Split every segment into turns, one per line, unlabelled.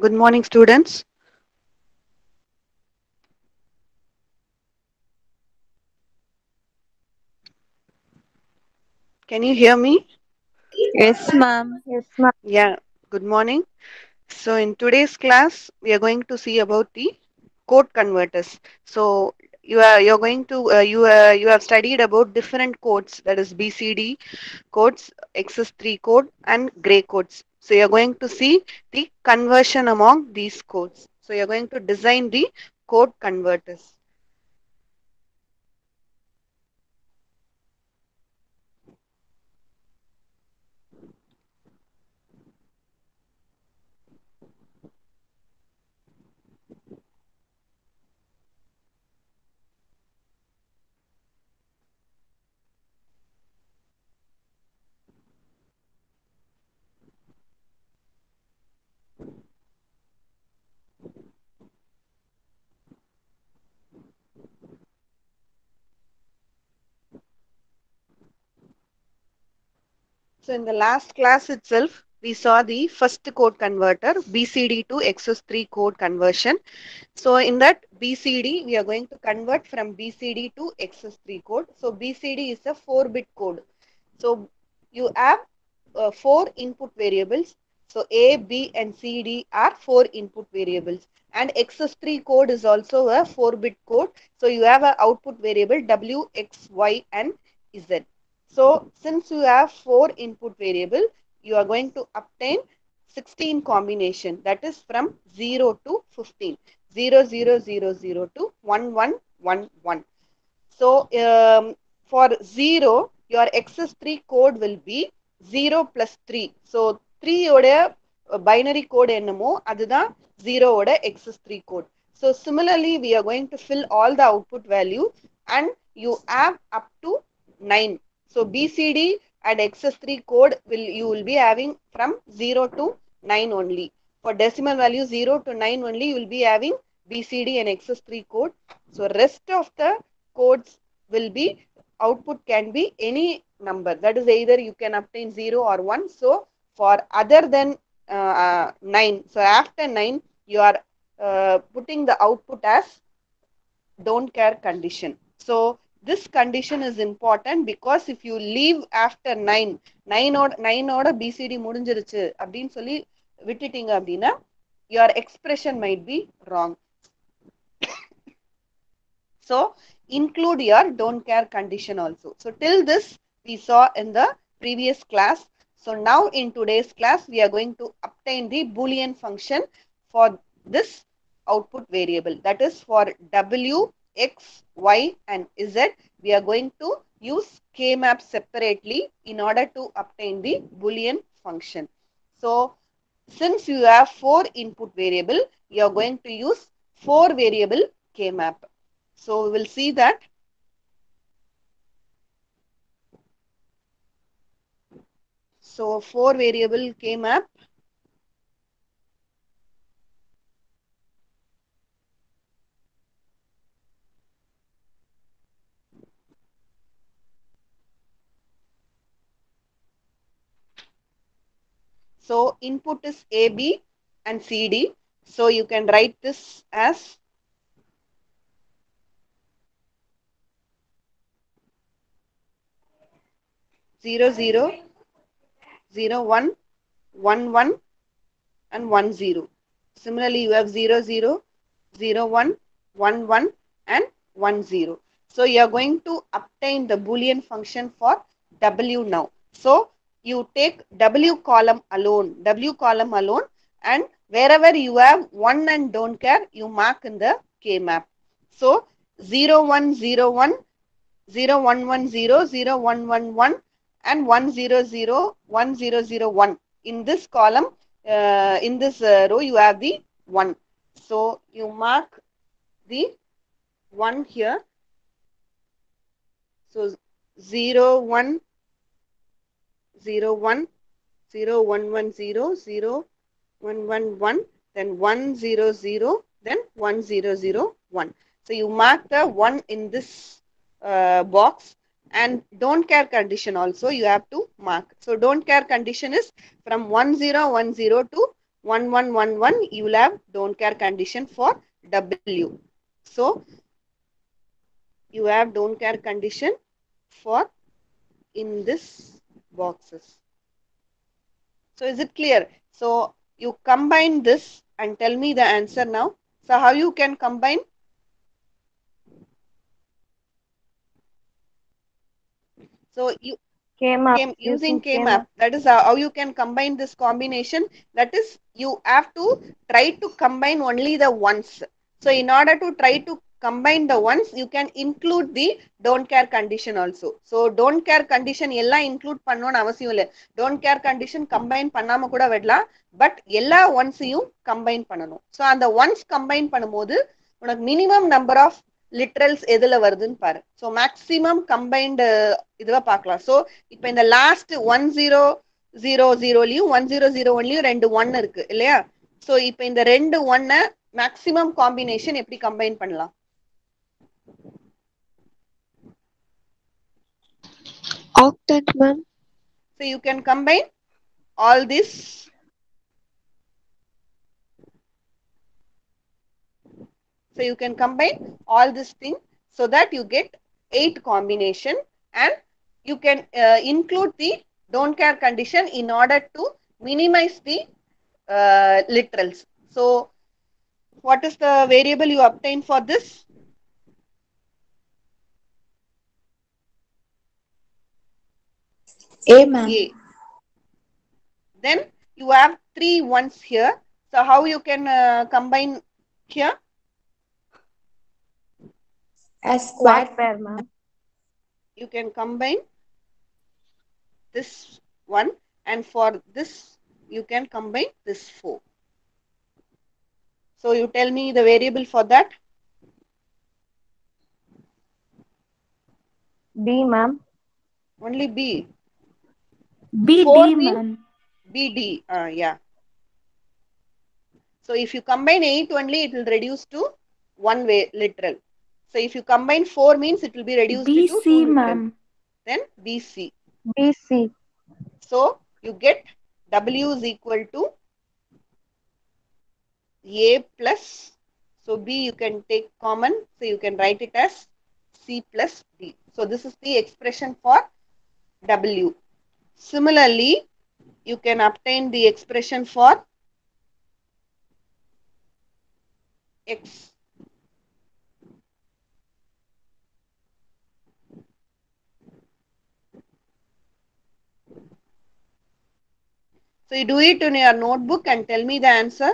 Good morning, students. Can you hear me?
Yes, ma'am.
Yeah, good morning. So, in today's class, we are going to see about the code converters. So, you're going to you have studied about different codes, that is BCD codes, XS3 code, and gray codes. So, you're going to see the conversion among these codes. So, you're going to design the code converters. So in the last class itself, we saw the first code converter BCD to XS3 code conversion. So in that BCD, we are going to convert from BCD to XS3 code. So BCD is a 4-bit code. So you have four input variables. So A, B, and C, D are four input variables. And XS3 code is also a 4-bit code. So you have an output variable W, X, Y, and Z. So since you have four input variable, you are going to obtain 16 combination, that is from 0 to 15, 0, 0, 0, 0 to 1, 1, 1, 1. So for 0, your XS3 code will be 0 plus 3. So 3 oda binary code ennamo, அதுதான் 0 oda XS3 code. So similarly, we are going to fill all the output value and you have up to 9. So BCD and XS3 code you will be having from 0 to 9 only. For decimal value 0 to 9 only, you will be having BCD and XS3 code. So rest of the codes will be output can be any number, that is either you can obtain 0 or 1. So for other than 9, so after 9 you are putting the output as don't care condition. So this condition is important because if you leave after 9 oda BCD முடிஞ்சிருச்சு அப்படின்னு சொல்லி விட்டுட்டீங்க அப்படின்னா your expression might be wrong. So include your don't care condition also. So till this we saw in the previous class. So now in today's class we are going to obtain the Boolean function for this output variable, that is for W, X, Y and Z. We are going to use K-map separately in order to obtain the Boolean function. So since you have four input variable, you are going to use four variable K-map. So we will see that. So four variable K-map. So input is AB and CD. So you can write this as 0, 0, 0, 1, 1, 1 and 1, 0. Similarly, you have 0, 0, 0, 1, 1, 1 and 1, 0. So you are going to obtain the Boolean function for W now. So you take W column alone, and wherever you have 1 and don't care, you mark in the K map. So 0, 1, 0, 1, 0, 1, 1, 0, 0, 1, 1, 1 and 1, 0, 0, 1, 0, 0, 1. In this column, in this row, you have the 1. So you mark the 1 here. So 0, 1, 0, 1, 0, 1, 1, 0, 0, 1, 1, 1, then 1, 0, 0, then 1, 0, 0, 1. So you mark the 1 in this box, and don't care condition also you have to mark. So don't care condition is from 1010 to 1 1 1 1, you will have don't care condition for W. So you have don't care condition for in this boxes. So is it clear? So you combine this and tell me the answer now. So how you can combine? So you
K-map
came using
using
K-map.
K-map.
That is how you can combine this combination. That is, you have to try to combine only the ones. So in order to try to combine the ones, you can include the don't care condition also. So don't care condition எல்லாம் include பண்ணணும்னு அவசியம் இல்லை. Don't care condition combine பண்ணாம கூட விடலாம். But எல்லா ஒன்ஸையும் combine பண்ணணும். So அந்த ஒன்ஸ் கம்பைன் பண்ணும்போது உனக்கு மினிமம் நம்பர் ஆஃப் லிட்ரல்ஸ் எதுல வருதுன்னு பாரு. ஸோ மேக்ஸிமம் கம்பைன்டு இதுவா பார்க்கலாம். ஸோ இப்போ இந்த லாஸ்ட் 1000லயும் 1001லயும் ரெண்டு ஒன் இருக்கு இல்லையா? ஸோ இப்போ இந்த ரெண்டு ஒன்னை மேக்ஸிமம் காம்பினேஷன் எப்படி கம்பைன் பண்ணலாம்?
Octet, ma'am.
So you can combine all this. So you can combine all this thing so that you get 8 combination, and you can include the don't care condition in order to minimize the literals. So what is the variable you obtain for this?
A, ma'am.
A. Then you have 3 ones here. So how you can combine here?
As quad pair, ma'am.
You can combine this one, and for this you can combine this 4. So you tell me the variable for that.
B, ma'am.
Only B.
B,
4
D,
means
ma'am.
BD. Yeah. So if you combine 8 only, it will reduce to 1 way literal. So if you combine 4 means it will be reduced to 2
BC,
literal.
ma'am.
Then BC.
BC.
So you get W is equal to A plus, so B you can take common, so you can write it as C plus D. So this is the expression for W. Similarly, you can obtain the expression for X. So you do it in your notebook and tell me the answer.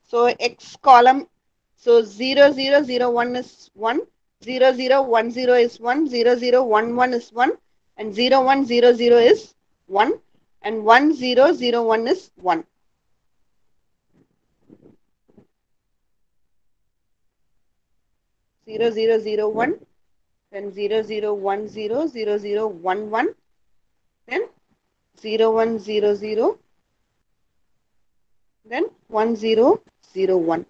So X column, so 0001 is 1, 0010 is 1, 0011 is 1, and 0100 is 1, and 1001 is 1. Zero zero zero one, then 0010, 0011, then 0100, then 1001.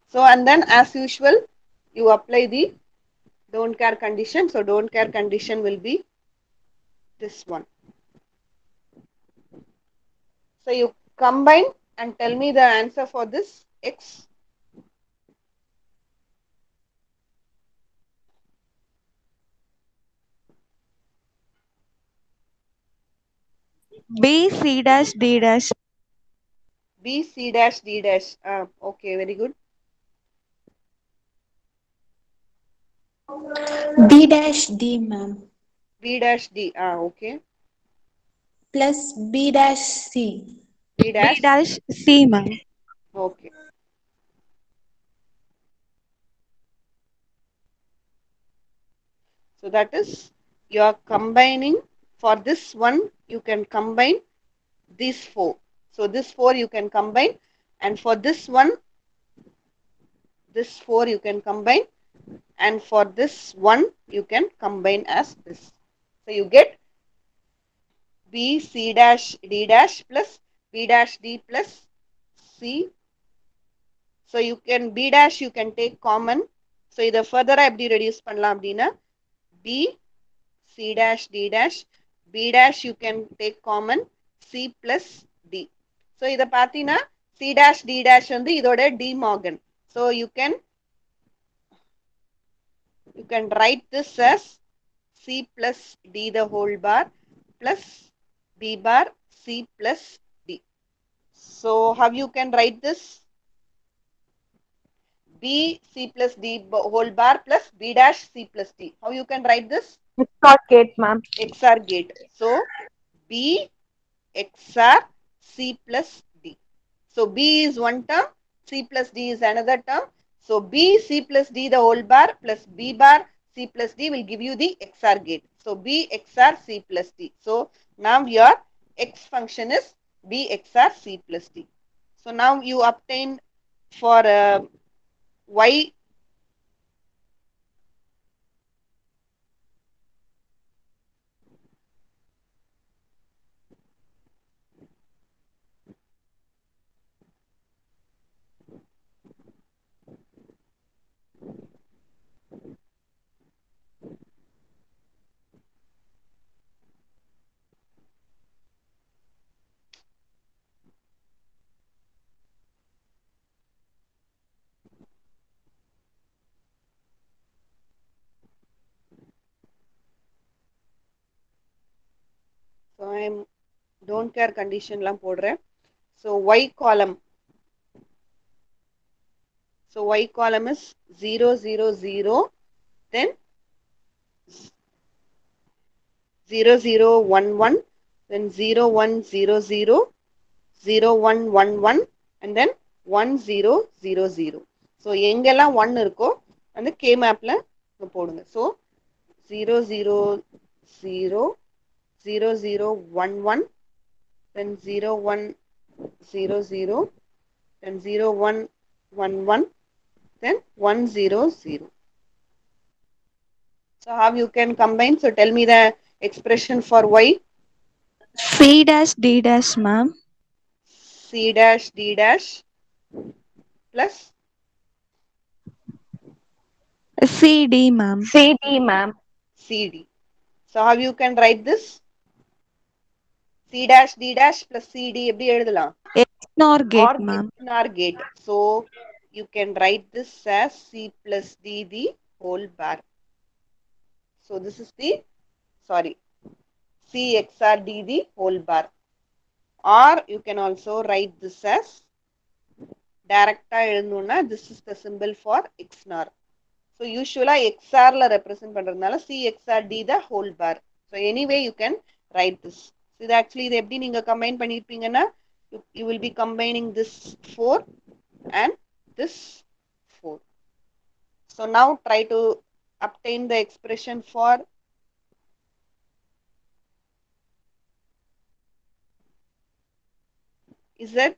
So and then as usual you apply the don't care condition. So don't care condition will be this one. So you combine and tell me the answer for this X.
B, C dash, D dash.
B C dash D dash. Okay, very good.
B dash D, ma'am.
B dash D. Okay.
Plus B dash C.
B
B
dash.
dash, C, ma'am.
Okay. So that is you are combining for this one, you can combine these 4. So this 4 you can combine, and for this one, this 4 you can combine, and for this one you can combine as this. So you get B C dash D dash plus B dash D plus C So you can b dash you can take common. So இதை further எப்படி reduce பண்ணலாம் அப்படின்னா b c dash d dash b dash you can take common c plus d. So இதை பார்த்தீங்கன்னா c dash d dash வந்து இதோட d Morgan. So you can write this as c plus d the whole bar plus b bar c plus d. So how you can write this? b c plus d whole bar plus b dash c plus d. How you can write this?
XOR gate, ma'am.
XOR gate. So b XOR c plus d. So b is one term, c plus d is another term. So b c plus d the whole bar plus b bar c plus d will give you the XOR gate. So b XOR c plus d. So now your x function is b XOR c plus d. So now you obtain for y so I don't care condition லாம் போடுறேன். So y column. So y column is 0 0 0 then 0 0 1 1 then 0 1 0 0 0 1 1 1 and then 1 0 0 0. So எங்கெல்லாம் 1 இருக்கோ அந்த k mapல போடுங்க. So 0 0 0 0 0 1 1 then 0 1 0 0 then 0 1 1 1 then 1 0 0. So how you can combine? So tell me the expression for y.
C dash D dash, ma'am.
C dash D dash plus
CD, ma'am.
CD, ma'am.
CD. So how you can write this? C dash D dash plus CD எப்படி எழுதலாம்?
XOR gate, ma'am.
XOR gate. So you can write this as C plus D the whole bar. So this is the, sorry, C XOR D the whole bar. Or you can also write this as directa எழுதணும்னா this is the symbol for XNOR. So usually XOR la represent பண்றதுனால C XOR D the whole bar. So anyway you can write this. So இது actually இது எப்படி நீங்க combine பண்ணிருப்பீங்கன்னா you will be combining this 4 and this 4. So now try to obtain the expression for Z.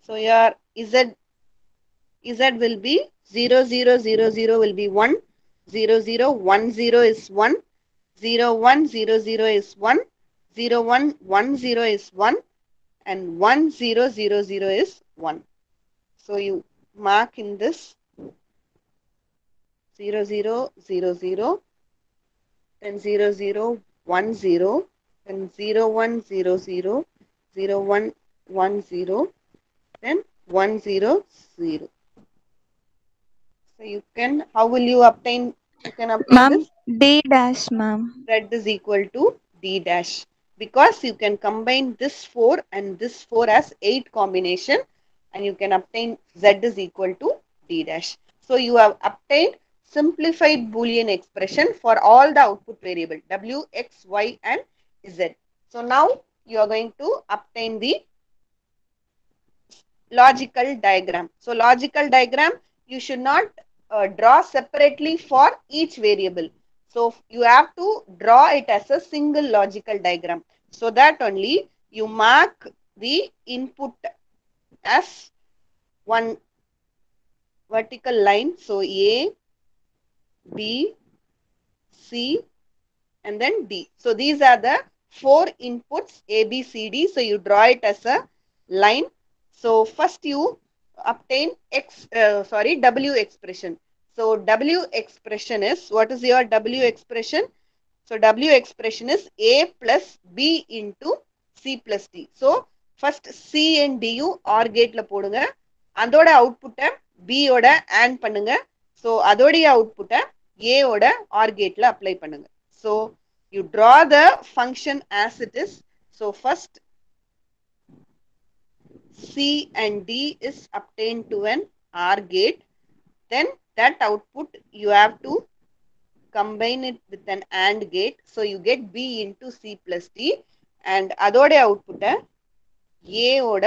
So your Z will be 0 0 0 0 will be 1, 0 0 1 0 is 1, 0 1 0 0 is 1, 0 1 1 0 is 1 and 1 0 0 0 is 1. So you mark in this 0 0 0 0 then 0 0 1 0 then 0 1 0 0 0 1 1 0 then 1 0 0. So you can, how will you obtain? You can obtain
Ma'am,
this.
D dash, ma'am.
Z is equal to D dash because you can combine this 4 and this 4 as 8 combination and you can obtain Z is equal to D dash. So you have obtained simplified Boolean expression for all the output variable W, X, Y and Z. So now you are going to obtain the logical diagram. So logical diagram you should not draw separately for each variable. So you have to draw it as a single logical diagram. So that only you mark the input as one vertical line. So A, B, C, and then D. So these are the 4 inputs A, B, C, D. So you draw it as a line. So first you obtain W expression. So W expression is, what is your W expression? So W expression is A plus B into C plus D. So first C and D you OR gate la போடுங்க. அதோட அவுட்புட்டை B ஓட AND பண்ணுங்க. So அதோடைய அவுட்புட்டை A ஓட OR gate la apply பண்ணுங்க. So you draw the function as it is. So first C and D is obtained to an OR gate. Then that output you have to combine it with an AND gate. So you get B into C plus D. And அதோட output A ஓட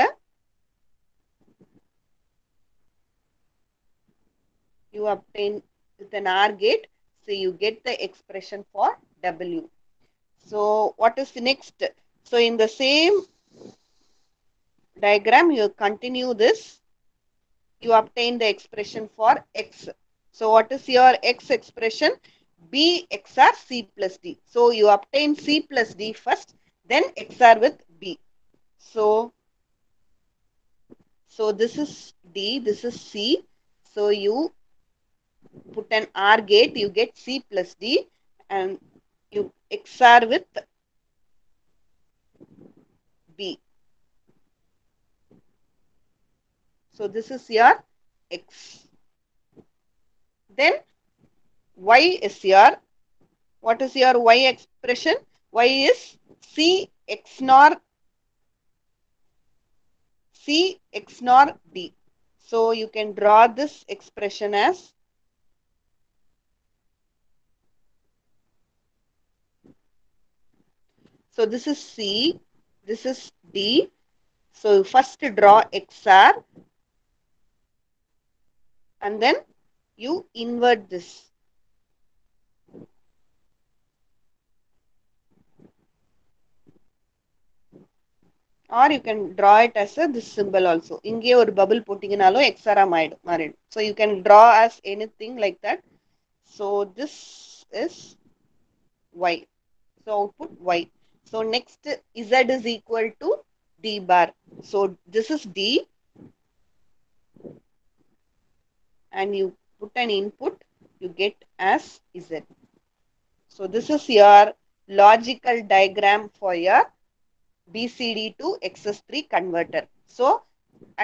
you obtain with an OR gate. So you get the expression for W. So what is the next? So in the same diagram, you continue this. You obtain the expression for X. So what is your X expression? B XR C plus D. So you obtain C plus D first, then XR with B. So this is D, this is C. So you put an OR gate, you get C plus D, and you XR with B. So this is your X. Then Y is your, what is your Y expression? Y is C X NOR D. So you can draw this expression as so this is C, this is D. So first draw XR and then you invert this. Or you can draw it as this symbol also. Inge or bubble போட்டிங்கனாலோ XR மாறிடும். So you can draw as anything like that. So this is Y. So output Y. So next Z is equal to D bar. So this is D. And you put an input, you get as Z. So this is your logical diagram for your BCD to XS3 converter. So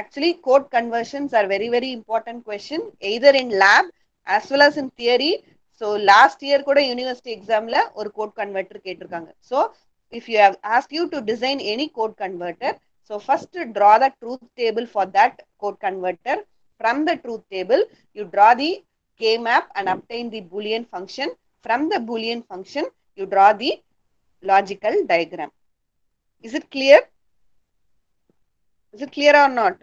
actually code conversions are very, very important question either in lab as well as in theory. So last year kuda university exam la or code converter கேட்டிருக்காங்க. So if you have asked you to design any code converter, so first draw the truth table for that code converter. From the truth table, you draw the K map and obtain the Boolean function. From the Boolean function, you draw the logical diagram. Is it clear? Is it clear or not?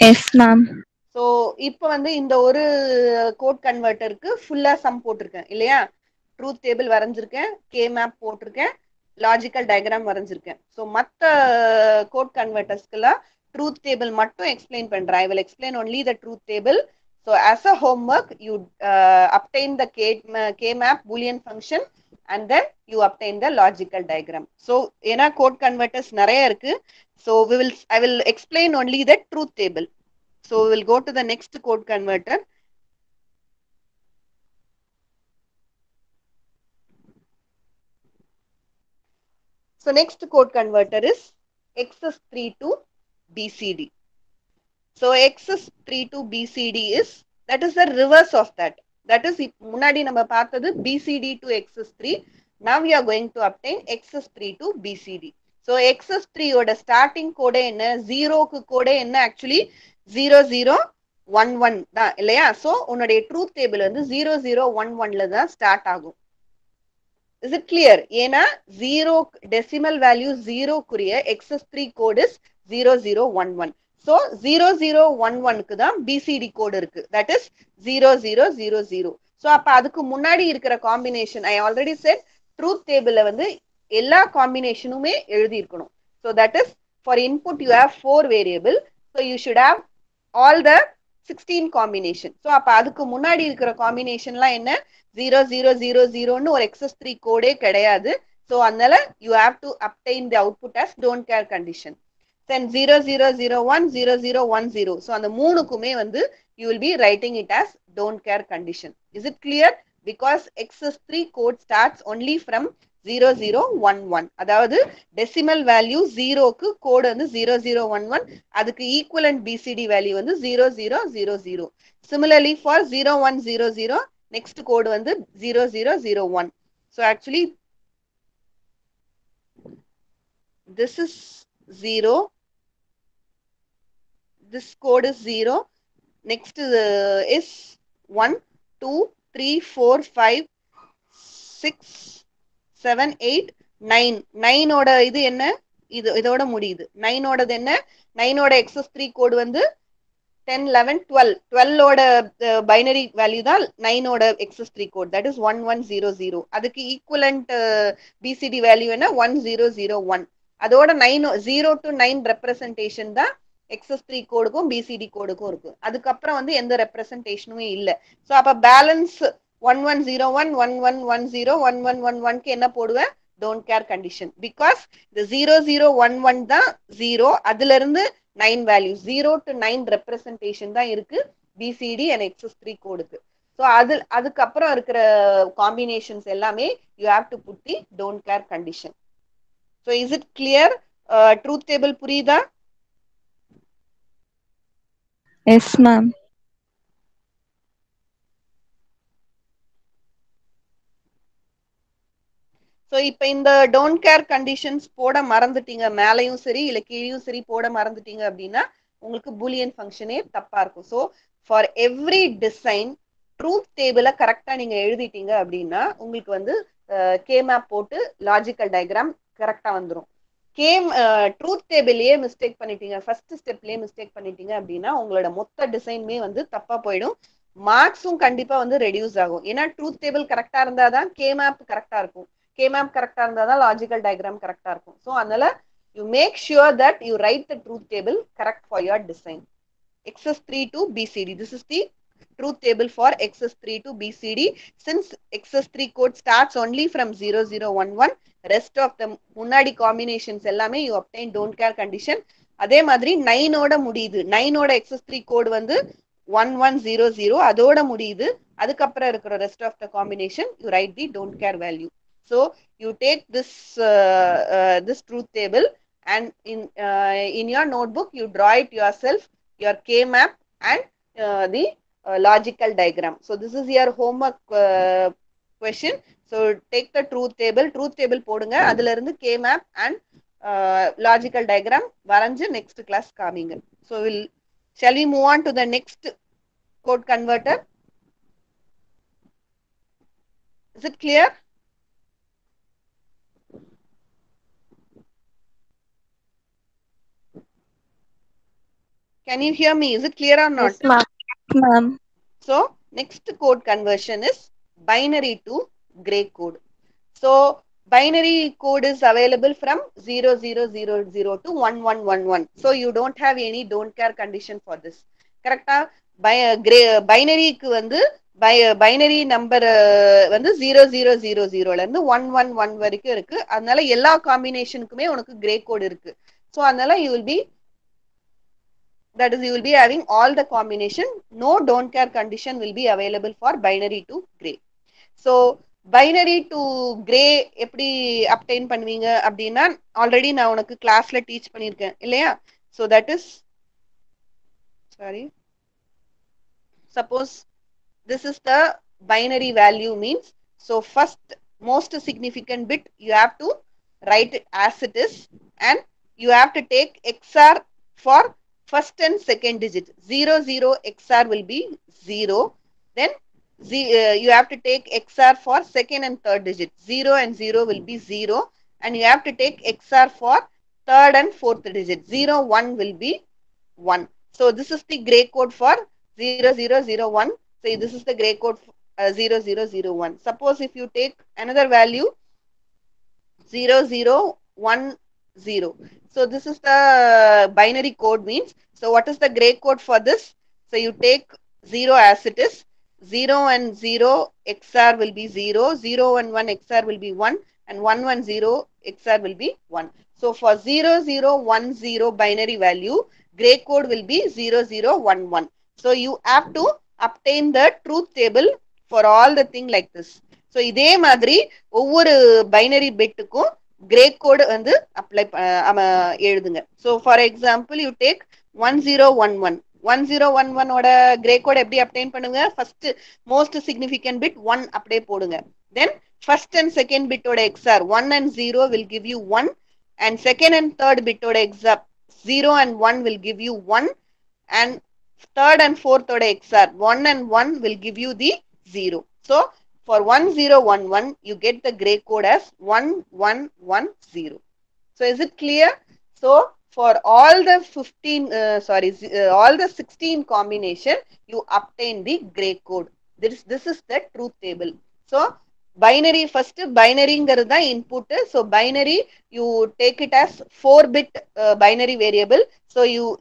Yes, ma'am.
So இப்போ வந்து இந்த ஒரு code கன்வெர்ட்டருக்கு ஃபுல்லா some போட்டிருக்கேன் இல்லையா? Truth table வரைஞ்சிருக்கேன், K map போட்டிருக்கேன், logical diagram வரைஞ்சிருக்கேன். ஸோ மற்ற கோட் கன்வெர்ட்டர்ஸ்க்குலாம் ட்ரூத் டேபிள் மட்டும் எக்ஸ்பிளைன் பண்றேன். I will explain only the truth table. So as a homework you obtained the K map Boolean function and then you obtain the logical diagram. So ஏன்னா code converters நிறைய இருக்கு. So I will explain only the truth table. So we will go to the next code converter. So next code converter is XS3 to BCD. So XS3 to BCD is, that is the reverse of that. That is முன்னாடி நம்ம பார்த்தது BCD to XS3. Now we are going to obtain XS3 to BCD. So XS3 ஓட starting code என்ன, 0க்கு code என்ன, actually 0011 தான் இல்லையா? So உன்னுடைய truth table வந்து 0011ல தான் start ஆகும். Is it clear? ஏன்னா 0 decimal value 0 குரிய XS3 code is 0011. So 0011க்கு தான் BCD code இருக்கு. That is 0000. ஸோ அப்ப அதுக்கு முன்னாடி இருக்கிற combination I already set truth டேபிள்ல வந்து எல்லா காம்பினேஷனுமே எழுதி இருக்கணும். So that is for input you have 4 variable. So you should have all the 16 combination. So அப்ப அதுக்கு முன்னாடி இருக்கிற காம்பினேஷன்லாம் என்ன 0000ன்னு ஒரு XS3 கோடே கிடையாது. ஸோ அதனால you have to obtained the output as don't care condition. then 0001 0010. So அந்த மூணுக்குமே வந்து you will be writing it as don't care condition. Is it clear? Because XS3 code starts only from 0011. அதாவது decimal value 0க்கு code வந்து 0011, அதுக்கு equivalent BCD value வந்து 0000. Similarly for 0100 next code வந்து 0001. So actually this is 0, this code is 0. Next is 1 2 3 4 5 6 7 8 9. 9 ஓட இது என்ன, இதோட முடியுது. 9 ஓடது என்ன, 9 ஓட XS3 கோட் வந்து 10 11 12. 12 ஓட பைனரி வேல்யூ தான் 9 ஓட XS3 கோட், தட் இஸ் 1100. அதுக்கு ஈக்குவலண்ட் BCD வேல்யூ என்ன 1001. அதோட 9 0 to 9 ரெப்ரசன்டேஷன் தான் XS3 கோடுக்கும் BCD கோடுக்கும் இருக்கு. அதுக்கப்புறம் வந்து எந்த ரெப்ரசன்டேஷனுமே இல்ல. ஸோ அப்ப பேலன்ஸ் 1101 1110 1111க்கு என்ன போடுவேன் டோன்ட் கேர் கண்டிஷன். பிகாஸ் இந்த 0011 தான் 0, அதுல இருந்து 9 வேல்யூ 0 to 9 ரெப்ரசன்டேஷன் தான் இருக்கு BCD and XS3 கோடுக்கு. ஸோ அதுக்கப்புறம் இருக்கிற காம்பினேஷன்ஸ் எல்லாமே you have to put the don't care condition. So is it clear? Truth table புரியுதா?
Yes, ma'am.
ஸோ இப்போ இந்த டோன்ட் கேர் கண்டிஷன்ஸ் போட மறந்துட்டீங்க, மேலையும் சரி இல்லை கீழையும் சரி போட மறந்துட்டீங்க அப்படின்னா உங்களுக்கு பூலியன் ஃபங்க்ஷனே தப்பா இருக்கும். So for every design truth டேபிளை கரெக்டாக நீங்கள் எழுதிட்டீங்க அப்படின்னா உங்களுக்கு வந்து கே மேப் போட்டு லாஜிக்கல் டயக்ராம் கரெக்டாக வந்துடும். ட்ரூத் டேபிள்லயே மிஸ்டேக் பண்ணிட்டீங்க, ஃபர்ஸ்ட் ஸ்டெப்லயே மிஸ்டேக் பண்ணிட்டீங்க அப்படின்னா உங்களோட மொத்த டிசைனுமே வந்து தப்பா போயிடும். மார்க்ஸும் கண்டிப்பா வந்து ரெடியூஸ் ஆகும். ஏன்னா ட்ரூத் டேபிள் கரெக்டா இருந்தாதான் கே மேப் கரெக்டா இருக்கும், கே மேப் கரெக்டா இருந்தாதான் லாஜிக்கல் டயக்ராம் கரெக்டா இருக்கும். ஸோ அதனால you make sure that you write the truth table correct for your design. XS3 to BCD, this is the truth table for XS3 to BCD. Since XS3 code starts only from 0011, rest of the முன்னாடி combinations எல்லாமே you obtain don't care condition. அதே மாதிரி 9 ஓட முடியுது, 9 ஓட XS3 code வந்து 1100 அதோட முடியுது. அதுக்கப்புறம் இருக்கிற rest of the combination you write the don't care value. So you take this truth table and in your notebook you draw it yourself, your K map and the logical diagram. So this is your homework question. So take the truth table போடுங்க, அதுல இருந்து K map and logical diagram வரைஞ்சு next class காமிங்க. So shall we move on to the next code converter? Is it clear? Can you hear me? Is it clear or not?
Yes, ma'am.
So next code conversion is binary to gray code. So binary code is available from 0000 to 1111. So you don't have any don't care condition for this. Correcta? Binary க்கு வந்து binary number வந்து 0000ல இருந்து 111 வரைக்கும் இருக்கு. அதனால எல்லா காம்பினேஷனுக்குமே உனக்கு grey code இருக்கு. ஸோ அதனால you will be having all the combination. No don't care condition will be available for binary to gray. So binary to gray எப்படி obtain பண்ணுவீங்க அப்படின்னா ஆல்ரெடி நான் உனக்கு கிளாஸ்ல டீச் பண்ணியிருக்கேன் இல்லையா? So that is suppose this is the binary value means, so first most significant bit you have to write it as it is and you have to take XR for first and second digit. 00 XR will be 0. Then you have to take XR for second and third digit. 0 and 0 will be 0. And you have to take XR for third and fourth digit. 0, 1 will be 1. So this is the gray code for 0001. So this is the gray code 0001. Suppose if you take another value 0010. So this is the binary code means. So what is the gray code for this? So you take 0 as it is. 0 and 0 XR will be 0. 0 and 1 XR will be 1. And 110 XR will be 1. So for 0010 binary value, gray code will be 0011. So you have to obtain the truth table for all the thing like this. So இதே மாதிரி ஒவ்வொரு binary பிட்டுக்கும் Gray code வந்து apply எழுதுங்க. So for example you take 1011. 1011 ஓட Gray code எப்படி obtain பண்ணுங்க? First most significant bit 1 அப்படியே போடுங்க. தென் ஃபர்ஸ்ட் அண்ட் செகண்ட் பிட்டோட XOR 1 and 0 will give you 1 and second and third bitோட XOR 0 and 1 will give you 1 and third and fourth ஓட XOR 1 and 1 will give you the 0. So for 1011 you get the gray code as 1110. So is it clear? So for all the 16 combination you obtain the gray code. This is the truth table. So binary first binary-ங்கிறது தான் input. So binary you take it as 4-bit binary variable. So your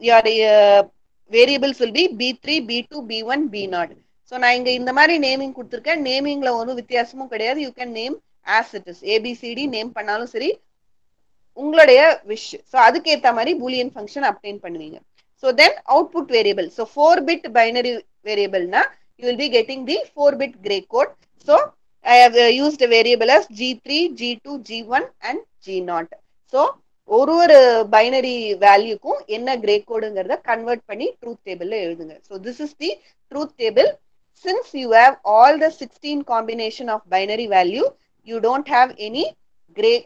variables will be B3, B2, B1, B0. So நான் இங்க இந்த மாதிரி naming கொடுத்துருக்கேன். நேமிங்ல ஒன்றும் வித்தியாசமும் கிடையாது. You can name as it is. ABCD name பண்ணாலும் சரி, உங்களுடைய விஷ். ஸோ அதுக்கேற்ற மாதிரி பூலியன் ஃபங்க்ஷன் அப்டைன் பண்ணுவீங்க. So then output variable. So 4-bit binary வேரியபிள்னா you will be getting the 4-bit Gray code. So I have used variable as G3, G2, G1 and G0. So ஒரு binary வேல்யூக்கும் என்ன Gray கோடுங்கிறத convert பண்ணி truth டேபிள்ல எழுதுங்க. So this is the truth table. Since you have all the 16 combination of binary value, you don't have any gray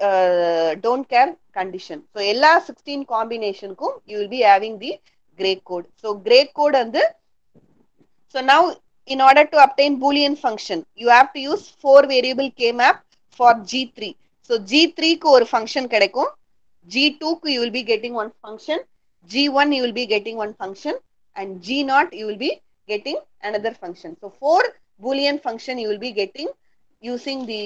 don't care condition. So எல்லா 16 combination க்கும் you will be having the gray code. So gray code வந்து, so now in order to obtain boolean function you have to use 4 variable k map for G3. So G3 க்கு ஒரு function கிடைக்கும், G2 க்கு you will be getting one function, G1 you will be getting one function and G0 you will be getting another function. So 4 boolean function you will be getting using the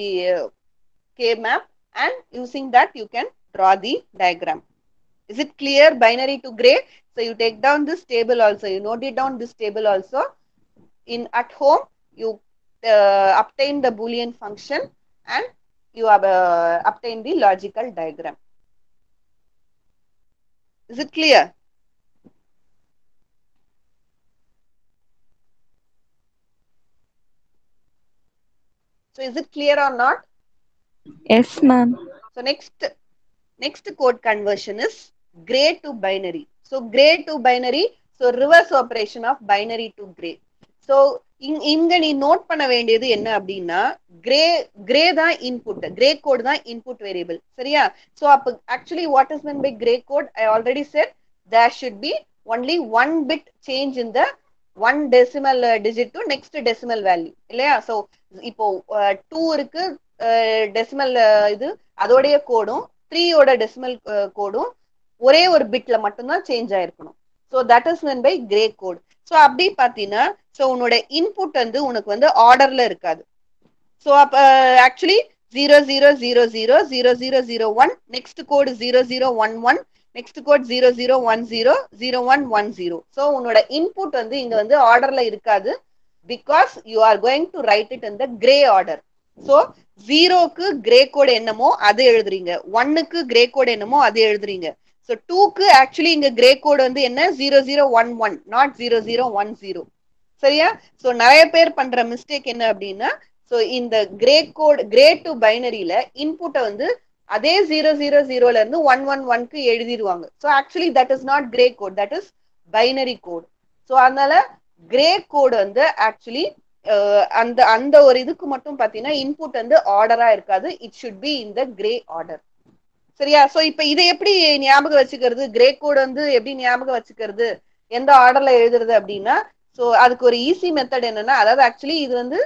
k map, and using that you can draw the diagram. Is it clear? Binary to gray. So you take down this table also, you note it down this table also. In at home you obtain the boolean function and you have obtain the logical diagram. Is it clear? So is it clear or not?
Yes, ma'am.
So next code conversion is gray to binary. So gray to binary, so reverse operation of binary to gray. So இங்க நீ note பண்ண வேண்டியது என்ன அப்படின்னா, gray தான் input, gray code தான் input variable. சரியா? So அப்ப actually what is meant by gray code? I already said there should be only 1 bit change in the 1 decimal digit to next decimal value. இல்லையா? So இப்போ 2 இருக்கு decimal இது அதோடைய கோடும் 3 ஓட டெசிமல் கோடும் ஒரே ஒரு பிட்ல மட்டும்தான் சேஞ்ச் ஆயிருக்கணும். So that is mean by Gray code. So அப்படி பார்த்தீங்கன்னா, ஸோ உன்னோட இன்புட் வந்து உனக்கு வந்து ஆர்டர்ல இருக்காது. ஸோ அப்ப ஆக்சுவலி 00000001, நெக்ஸ்ட் கோடு 0011, நெக்ஸ்ட் கோட் 0010, 0110. ஸோ உன்னோட இன்புட் வந்து இங்க வந்து ஆர்டர்ல இருக்காது. Because you are going to write it in the gray order. So 0க்கு கிரே கோட் என்னமோ அது எழுதுறீங்க, 1க்கு கிரே கோட் என்னமோ அது எழுதுறீங்க. So 2க்கு ஆக்சுவலி இங்க கிரே கோட் வந்து என்ன 0011 நாட் 0010. சரியா? ஸோ நிறைய பேர் பண்ற மிஸ்டேக் என்ன அப்படின்னா, ஸோ இந்த கிரே கோட் கிரே டு பைனரியில இன்புட்டை வந்து அதே 000ல இருந்து 111க்கு எழுதிடுவாங்க. So actually that is not Gray code, that is binary code. So அதனால கிரே கோட் வந்து ஆக்சுவலி அந்த ஒரு இதுக்கு மட்டும் பாத்தீங்கன்னா இன்புட் வந்து ஆர்டரா இருக்காது. It should be in the Gray order. சரியா? சோ இப்ப இதை எப்படி ஞாபகம் வச்சுக்கிறது? கிரே கோட் வந்து எப்படி ஞாபகம் வச்சுக்கிறது, எந்த ஆர்டர்ல எழுதுறது அப்படின்னா, சோ அதுக்கு ஒரு ஈஸி மெத்தட் என்னன்னா, அதாவது ஆக்சுவலி இது வந்து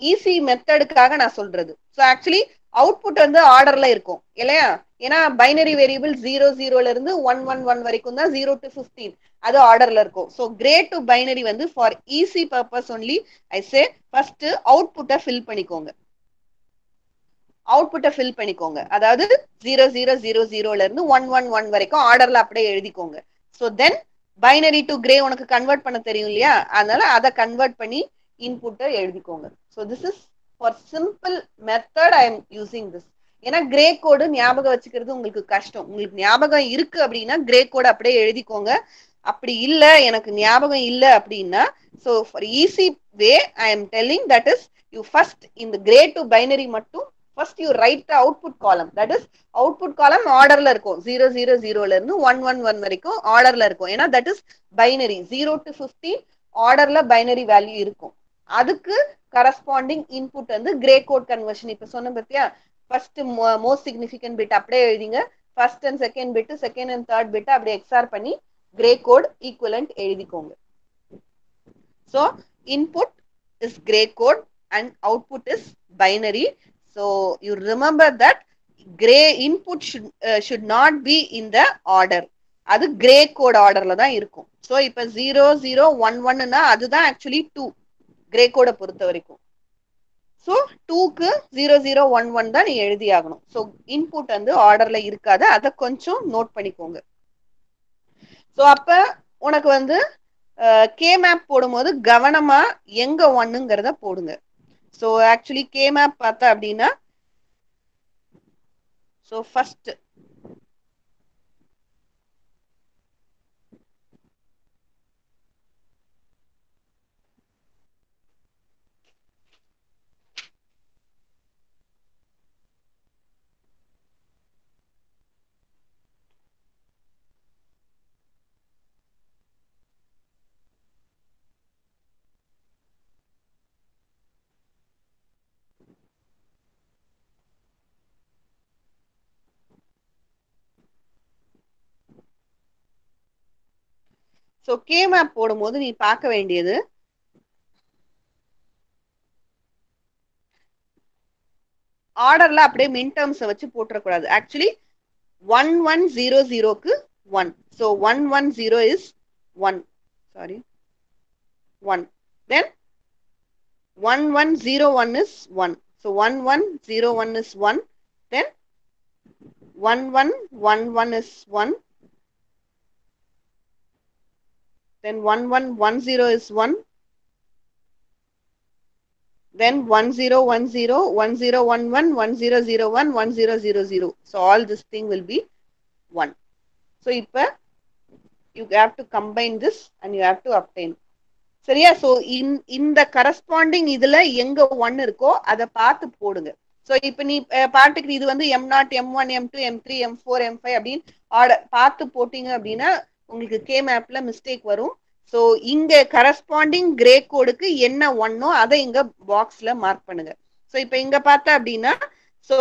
ஈஸி மெத்தடுக்காக நான் சொல்றது. ஸோ ஆக்சுவலி அவுட்புட் வந்து ஆர்டர்ல இருக்கும் இல்லையா? ஏன்னா பைனரி வேரியபிள் 0 இருந்து 1 வரைக்கும் தான் 0 to 15 அது ஆர்டர்ல இருக்கும். ஸோ கிரே டு பைனரி வந்து for easy purpose only I say first அவுட்புட்டை ஃபில் பண்ணிக்கோங்க. அவுட்புட்டை ஃபில் பண்ணிக்கோங்க. அதாவது 0000ல இருந்து 111 வரைக்கும் ஆர்டர்ல அப்படியே எழுதிக்கோங்க. So then binary to grey உனக்கு கன்வெர்ட் பண்ண தெரியும் இல்லையா? அதனால அதை கன்வெர்ட் பண்ணி இன்புட்டை எழுதிக்கோங்க. So this is for simple method I am using this. ஏன்னா கிரே கோடு ஞாபகம் வச்சுக்கிறது உங்களுக்கு கஷ்டம். உங்களுக்கு ஞாபகம் இருக்கு அப்படின்னா கிரே கோடு அப்படியே எழுதிக்கோங்க. அப்படி இல்ல எனக்கு ஞாபகம் இல்ல அப்படின்னா so for easy way I am telling that is you first இந்த கிரே டு பைனரி மட்டும் first you write the output காலம். தட் இஸ் அவுட்புட் காலம் ஆர்டர்ல இருக்கும். 000ல இருந்து 111 வரைக்கும் ஆர்டர்ல இருக்கும். ஏன்னா தட் இஸ் பைனரி 0 to 15 ஆர்டர்ல பைனரி வேல்யூ இருக்கும். அதுக்கு கரஸ்பாண்டிங் இன்புட் வந்து கிரே கோட் கன்வர்ஷன். இப்ப சொன்ன பத்தியா ஃபர்ஸ்ட் மோஸ்ட் சிக்னிஃபிகன்ட் பிட் அப்படியே எழுதிங்க. First and second bit, second and third bit அப்படியே எக்ஸ்ஆர் பண்ணி கிரே கோட் ஈக்குவலண்ட் எழுதிக்கோங்க. So input is Gray code and output is binary. So you remember that gray input should not be in the order. அது gray code orderல தான் இருக்கும். So இப்ப 0011னா அதுதான் actually 2 gray code பொறுத்த வரைக்கும். So 2க்கு 0011 தான் நீ எழுதி ஆகணும். So input வந்து ஆர்டர்ல இருக்காது. அதை கொஞ்சம் நோட் பண்ணிக்கோங்க. So அப்ப உனக்கு வந்து கே மேப் போடும்போது கவனமா எங்க ஒன்னுங்கிறத போடுங்க. So actually K map பார்த்தா அப்படின்னா so first so K map போடும்போது நீ பார்க்க வேண்டியது ஆர்டர்ல அப்படியே மின் டேர்ம்ஸை வச்சு போட்டுறக்கூடாது. ஆக்சுவலி 1100க்கு 1. ஸோ 110 இஸ் 1. Sorry 1. Then 1101 is 1. So 1101 is 1. Then 1111 is 1. Then 1110 is 1. Then 1010, 1011, 1001, 1000. So all this thing will be 1. So you have to combine this and you have to obtain. சரியா? ஸோ இந்த corresponding இதுல எங்க 1 இருக்கோ அதை பார்த்து போடுங்க. ஸோ இப்போ நீ பாட்டுக்கு இது வந்து M0, M1, M2, M3, M4, M5 அப்படின்னு ஆர்டர் பார்த்து போட்டீங்க அப்படின்னா உங்களுக்கு கே மேப்ல மிஸ்டேக் வரும். ஸோ இங்க கரஸ்பாண்டிங் கிரே கோடுக்கு என்ன ஒன்னோ அதை இங்க பாக்ஸ்ல மார்க் பண்ணுங்க. ஸோ இப்போ இங்க பார்த்தா அப்படின்னா ஸோ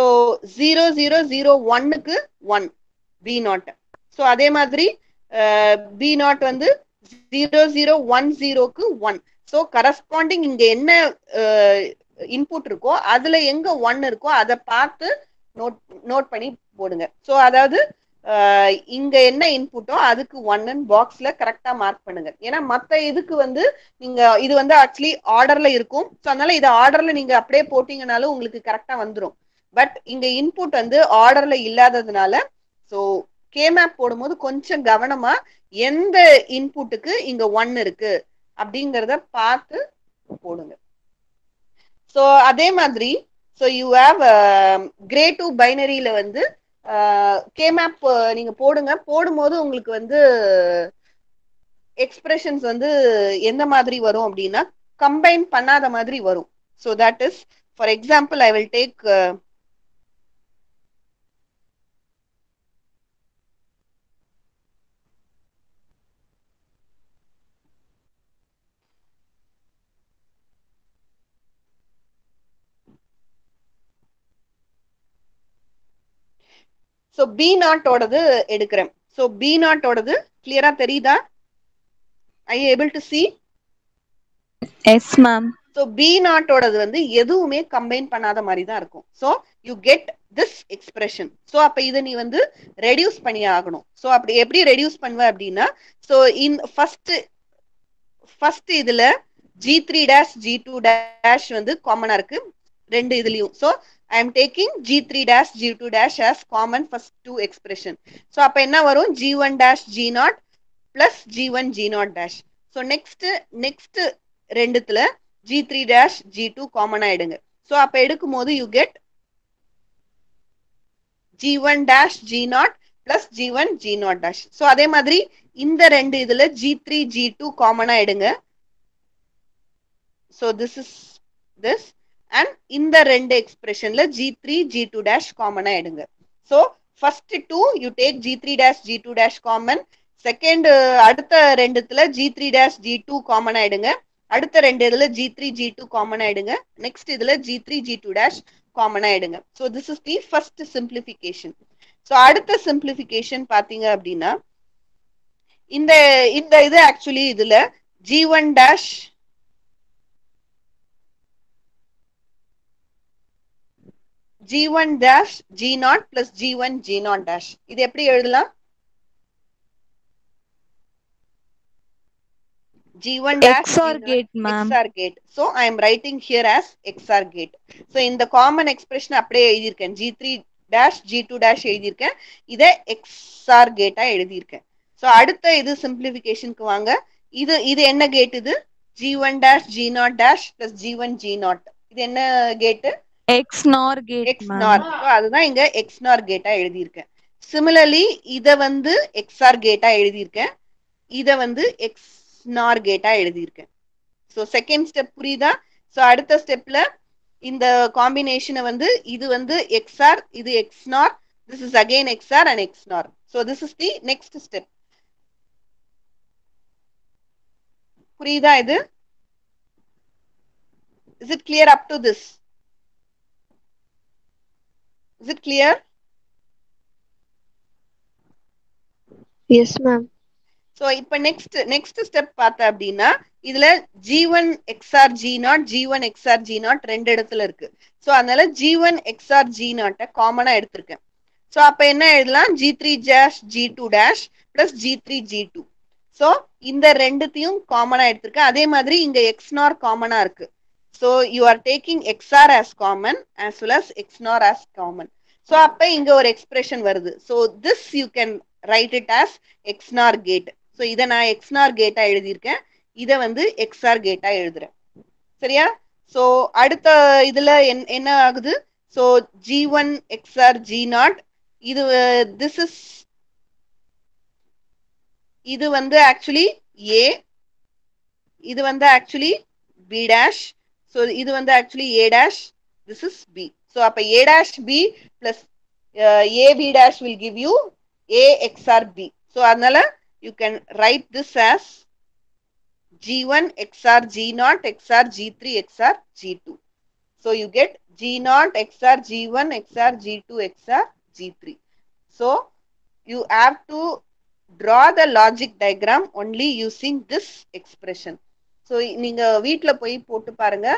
0001க்கு 1 B0. ஸோ அதே மாதிரி B0 வந்து 0010க்கு 1. ஸோ கரஸ்பாண்டிங் இங்க என்ன இன்புட் இருக்கோ அதுல எங்க 1 இருக்கோ அதை பார்த்து நோட் பண்ணி போடுங்க. ஸோ அதாவது இங்க என்ன இன்புட்டோ அதுக்கு 1 பாக்ஸ்ல கரெக்டா மார்க் பண்ணுங்க. ஏன்னா மத்த இதுக்கு வந்து நீங்க இது வந்து ஆக்சுவலி ஆர்டர்ல இருக்கும். ஸோ அதனால இதை ஆர்டர்ல நீங்க அப்படியே போட்டீங்கனாலும் உங்களுக்கு கரெக்டா வந்துடும். பட் இங்க இன்புட் வந்து ஆர்டர்ல இல்லாததுனால ஸோ கே மேப் போடும்போது கொஞ்சம் கவனமா எந்த இன்புட்டுக்கு இங்க 1 இருக்கு அப்படிங்கறத பார்த்து போடுங்க. ஸோ அதே மாதிரி so you have Gray to பைனரியில வந்து கே மேப் நீங்க போடுங்க. போடும்போது உங்களுக்கு வந்து எக்ஸ்பிரஷன்ஸ் வந்து எந்த மாதிரி வரும் அப்படின்னா கம்பைன் பண்ணாத மாதிரி வரும். So that is for example I will take so B0 ஓடது எடுக்கிறேன். ஸோ B0 ஓடது கிளியரா தெரியுதா? Are you able to see?
Yes, ma'am.
So B நாட்டோடது வந்து எதுவுமே கம்பைன் பண்ணாத மாதிரி தான் இருக்கும். So you get this expression. So அப்ப இதை நீ வந்து ரெடியூஸ் பண்ணி ஆகணும். ஸோ அப்படி எப்படி ரெடியூஸ் பண்ணுவ அப்படின்னா, ஸோ இன் ஃபர்ஸ்ட் இதுல G3 dash G2 dash வந்து காமனா இருக்கு ரெண்டு இதுலயும். So I am taking G3 dash G2 dash as common first two expression. So அப்ப என்ன வரும், G1 dash G0 plus G1 G0 dash. So next ரெண்டுத்துல G3 dash G2 காமனா எடுங்க. ஸோ அப்ப எடுக்கும் போது you get G1 dash G0 plus G1 G0 dash. So அதே மாதிரி இந்த ரெண்டு இதுல G3 G2 காமனா எடுங்க. So this is this, and இந்த ரெண்டு எக்ஸ்பிரஷன்ல G3 G2 dash காமனா எடுங்க. So first two you take G3 dash G2 dash common. Second அடுத்த ரெண்டுத்துல G3 dash G2 காமனா எடுங்க. அடுத்த ரெண்டு இதுல G3 G2 காமனா எடுங்க. நெக்ஸ்ட் இதுல G3 G2 dash காமனா எடுங்க. So this is the first simplification. So அடுத்த simplification பாத்தீங்க அப்படின்னா, இந்த இது ஆக்சுவலி இதுல G1 dash G1 dash G0 plus G1 G0 dash. இது எப்படி எழுதலாம்? G1 dash
XOR
G0,
gate, ma'am.
XOR gate. So I am writing here as XOR gate. So இந்த common expression அப்படியே எழுதியிருக்கேன். G3 dash G2 dash எழுதியிருக்கேன். இதை XOR gate எழுதியிருக்கேன். So அடுத்த இது simplificationக்கு வாங்க. இது என்ன கேட்? இது G1 dash G0 dash plus G1 G0. இது என்ன gate?
XNOR gate,
XNOR.
ma'am.
So அதுதான் இங்க XNOR கேட்டா எழுதியிருக்கேன். Similarly இத வந்து XOR கேட்டா எழுதியிருக்கேன். இத வந்து XNOR கேட்டா எழுதியிருக்கேன். So second step புரியுதா? So அடுத்த ஸ்டெப்ல இந்த காம்பினேஷனை வந்து இது வந்து XOR, இது XNOR, this is again XOR and XNOR. So this is the next step. புரியுதா இது? Is it clear up to this? Is it clear?
Yes, ma'am.
So இப்ப நெக்ஸ்ட் ஸ்டெப் பார்த்த அப்படின்னா, இதுல G1 XOR G0, G1 XOR G0 ரெண்டு இடத்துல இருக்கு. So அதனால G1 XOR G0 காமனா எடுத்திருக்கேன். ஸோ அப்ப என்ன எழுதலாம்? G3 dash G2 dash plus G3 G2. So இந்த ரெண்டுத்தையும் காமனா எடுத்திருக்கேன். அதே மாதிரி இங்க XNOR காமனா இருக்கு. So you are taking XOR as common as well as XNOR as common. So அப்ப இங்க ஒரு எக்ஸ்பிரஷன் வருது. So this you can write it as XNOR gate. So இதை நான் XNOR கேட்டா எழுதியிருக்கேன். இதை வந்து XOR கேட்டா எழுதுறேன். சரியா? ஸோ அடுத்த இதுல என்ன ஆகுது? ஸோ G1 XOR G0, இது திஸ் இஸ், இது வந்து ஆக்சுவலி A, இது வந்து ஆக்சுவலி B dash. ஸோ இது வந்து actually A dash, this is B. So அப்ப A dash B plus AB dash will give you A XOR B. So அதனால you can write this as G1 XOR G0 XOR G3 XOR G2. So you get G0 XOR G1 XOR G2 XOR G3. So you have to draw the logic diagram only using this expression. So நீங்க வீட்ல போய் போட்டு பாருங்க.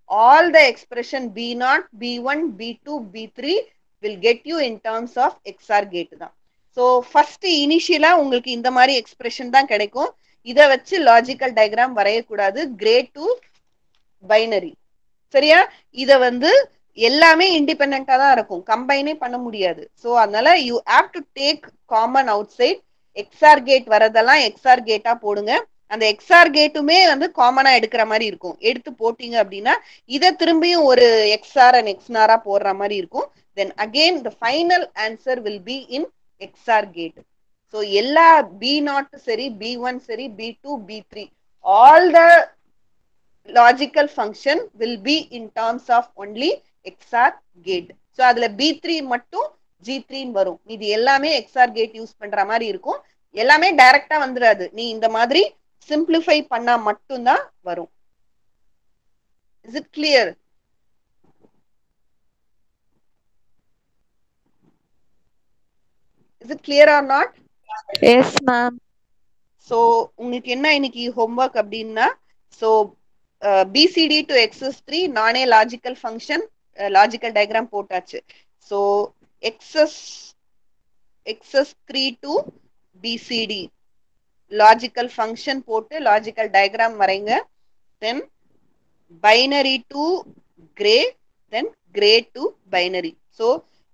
All the expression B0, B1, B2, B3 will get you in terms of XOR gate தான். So first இனிஷியலா உங்களுக்கு இந்த மாதிரி எக்ஸ்பிரஷன் தான் கிடைக்கும். இதை வச்சு லாஜிக்கல் டயக்ராம் வரையக்கூடாது. Gray to binary. சரியா? இதை வந்து எல்லாமே இண்டிபெண்டா தான் இருக்கும், கம்பைனே பண்ண முடியாது. ஸோ அதனால you have to take common outside. XOR gate வரதெல்லாம் XOR கேட்டா போடுங்க. அந்த XOR கேட்டுமே வந்து காமனா எடுக்கிற மாதிரி இருக்கும். எடுத்து போட்டீங்க அப்படின்னா இதை திரும்பியும் ஒரு XOR and XNOR போடுற மாதிரி இருக்கும். Then again the final answer will be in XOR gate. So எல்லா B0 சரி, B1 சரி, B2, B3, all the logical function will be in terms of only XOR gate. So அதுல B3 மட்டும் G3 வரும். இது எல்லாமே XOR gate யூஸ் பண்ற மாதிரி இருக்கும். எல்லாமே டைரக்டா வந்துடாது. நீ இந்த மாதிரி சிம்பிளிஃபை பண்ணா மட்டும்தான் வரும். Is it clear? Is it clear or not?
Yes, ma'am.
So உங்களுக்கு என்ன இன்னைக்கு ஹோம்வொர்க் அப்படின்னா, ஸோ BCD to XS3 நானே லாஜிக்கல் ஃபங்க்ஷன் லாஜிக்கல் டயக்ராம் போட்டாச்சு. So XS3 to BCD logical function போட்டு லாஜிக்கல் டயக்ராம் வரைங்க. Then binary to Gray, then Gray to binary. So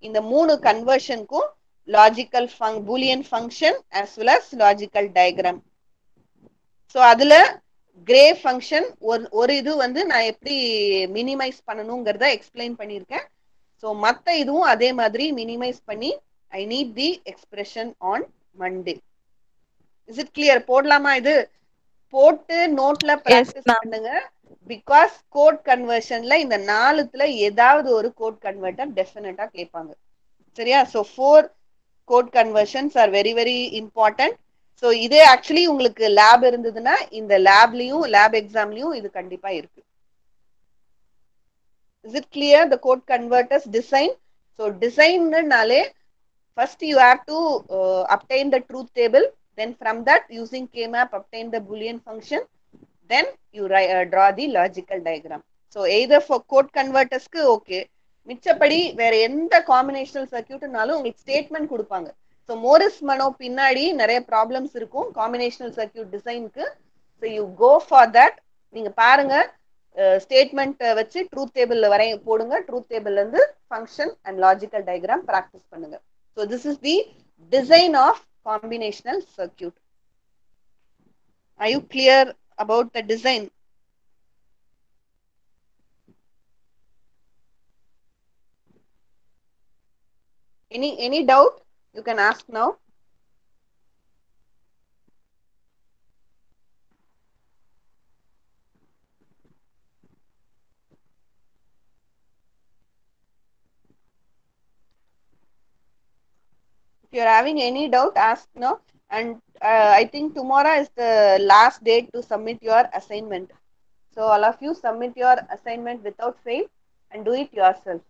இந்த 3 கன்வர்ஷனுக்கும் logical Boolean function as well as logical diagram. So அதுல Gray function ஒரு இது வந்து நான் எப்படி மினிமைஸ் பண்ணணுங்கிறத எக்ஸ்பிளைன் பண்ணியிருக்கேன். ஸோ மற்ற இதுவும் அதே மாதிரி மினிமைஸ் பண்ணி I need the expression on Monday. Is it clear? போடலாமா? இது போட்டு நோட்ல பிராக்டிஸ் பண்ணுங்க. பிகாஸ் கோட் கன்வர்ஷன்ல இந்த 4த்துல ஏதாவது ஒரு கோட் கன்வெர்ட்டர் டெஃபினட்டா கேட்பாங்க. சரியா? So 4 code conversions are very very important. So இதே ஆக்சுவலி உங்களுக்கு லேப் இருந்ததுன்னா இந்த லேப் எக்ஸாம்லயும் இது கண்டிப்பா இருக்கு. Is it clear? The code converters design. So டிசைன்னாலே first you have to obtain the truth table, then from that using K-map obtain the boolean function, then you draw the logical diagram. So either for code converters க்கு okay, மிச்சப்படி வேற எந்த combinational சர்க்யூட்னாலும் உங்களுக்கு statement கொடுப்பாங்க. So Morris மனோ பின்னாடி நிறைய problems இருக்கும் combinational circuit டிசைனுக்கு. So you go for that. நீங்க பாருங்க, ஸ்டேட்மெண்ட் வச்சு ட்ரூத் டேபிள்ல போடுங்க. ட்ரூத் டேபிள்ல இருந்து function and logical diagram practice பண்ணுங்க. So this is the design of combinational circuit. Are you clear about the design? Any doubt? You can ask now. If you are having any doubt, ask now. And I think tomorrow is the last date to submit your assignment. So all of you submit your assignment without fail and do it yourself.